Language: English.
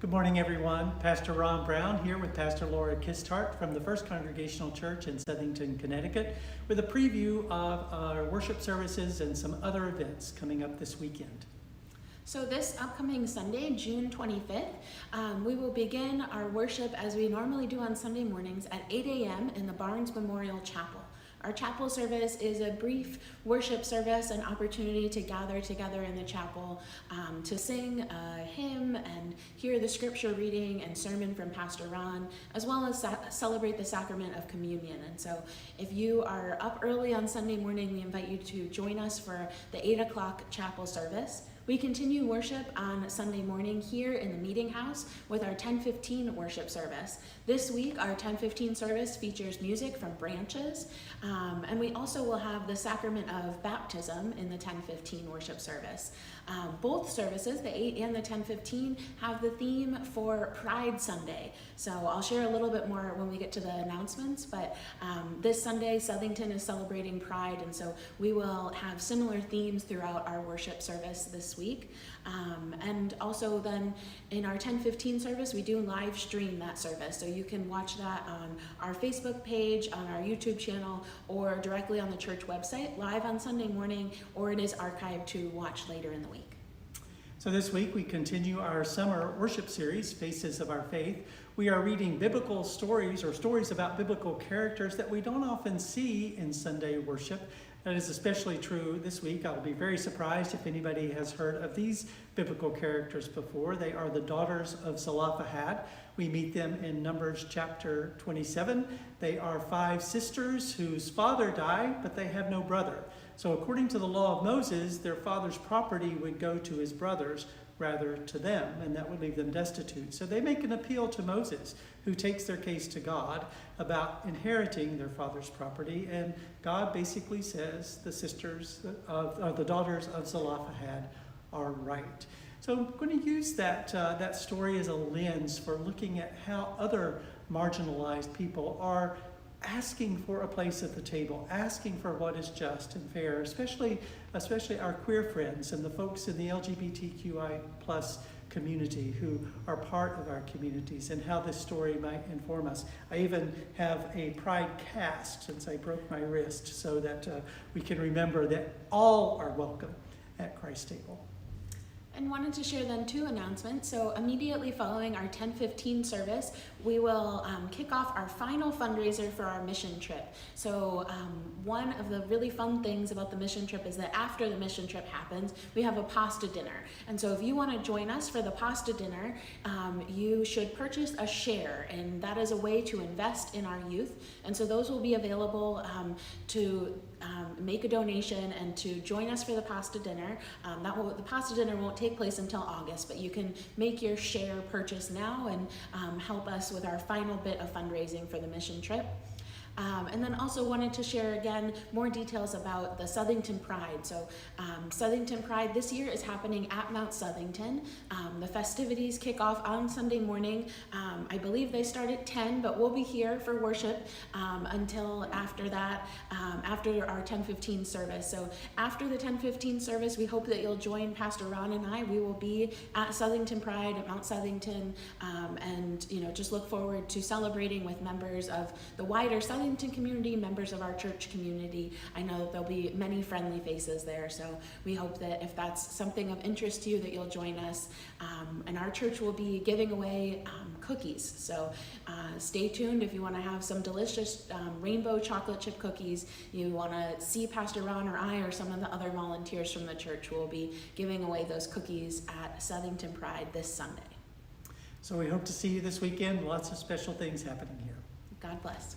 Good morning, everyone. Pastor Ron Brown here with Pastor Laura Kistart from the First Congregational Church in Southington, Connecticut, with a preview of our worship services and some other events coming up this weekend. So this upcoming Sunday, June 25th, we will begin our worship as we normally do on Sunday mornings at 8 a.m. in the Barnes Memorial Chapel. Our chapel service is a brief worship service, an opportunity to gather together in the chapel to sing a hymn and hear the scripture reading and sermon from Pastor Ron, as well as celebrate the sacrament of communion. And so if you are up early on Sunday morning, we invite you to join us for the 8 o'clock chapel service. We continue worship on Sunday morning here in the Meeting House with our 10:15 worship service. This week, our 10:15 service features music from Branches, and we also will have the sacrament of baptism in the 10:15 worship service. Both services, the 8 and the 10:15, have the theme for Pride Sunday. So I'll share a little bit more when we get to the announcements, but this Sunday, Southington is celebrating Pride, and so we will have similar themes throughout our worship service this week. And also then in our 10:15 service, we do live stream that service. So you can watch that on our Facebook page, on our YouTube channel, or directly on the church website, live on Sunday morning, or it is archived to watch later in the week. So this week we continue our summer worship series, Faces of Our Faith. We are reading biblical stories or stories about biblical characters that we don't often see in Sunday worship. That is especially true this week. I'll be very surprised if anybody has heard of these biblical characters before. They are the daughters of Zelophehad. We meet them in Numbers chapter 27. They are 5 sisters whose father died, but they have no brother. So according to the law of Moses, their father's property would go to his brothers rather to them, and that would leave them destitute. So they make an appeal to Moses, who takes their case to God about inheriting their father's property, and God basically says the the daughters of Zelophehad are right. So I'm going to use that story as a lens for looking at how other marginalized people are asking for a place at the table, asking for what is just and fair, especially our queer friends and the folks in the LGBTQI plus community who are part of our communities, and how this story might inform us. I even have a pride cast since I broke my wrist so that we can remember that all are welcome at Christ's table. And wanted to share then 2 announcements. So immediately following our 10:15 service, we will kick off our final fundraiser for our mission trip. So one of the really fun things about the mission trip is that after the mission trip happens, we have a pasta dinner. And so if you want to join us for the pasta dinner, you should purchase a share, and that is a way to invest in our youth. And so those will be available to make a donation and to join us for the pasta dinner. The pasta dinner won't take place until August, but you can make your share purchase now and help us with our final bit of fundraising for the mission trip. And then also wanted to share again more details about the Southington Pride. So Southington Pride this year is happening at Mount Southington. The festivities kick off on Sunday morning. I believe they start at 10, but we'll be here for worship until after that, after our 10:15 service. So after the 10:15 service, we hope that you'll join Pastor Ron and I. We will be at Southington Pride at Mount Southington, and just look forward to celebrating with members of the wider Southington community, members of our church community. I know that there'll be many friendly faces there, so we hope that if that's something of interest to you, that you'll join us. And our church will be giving away cookies, so stay tuned if you want to have some delicious rainbow chocolate chip cookies. You want to see Pastor Ron or I or some of the other volunteers from the church. Will be giving away those cookies at Southington Pride this Sunday. So we hope to see you this weekend. Lots of special things happening here. God bless.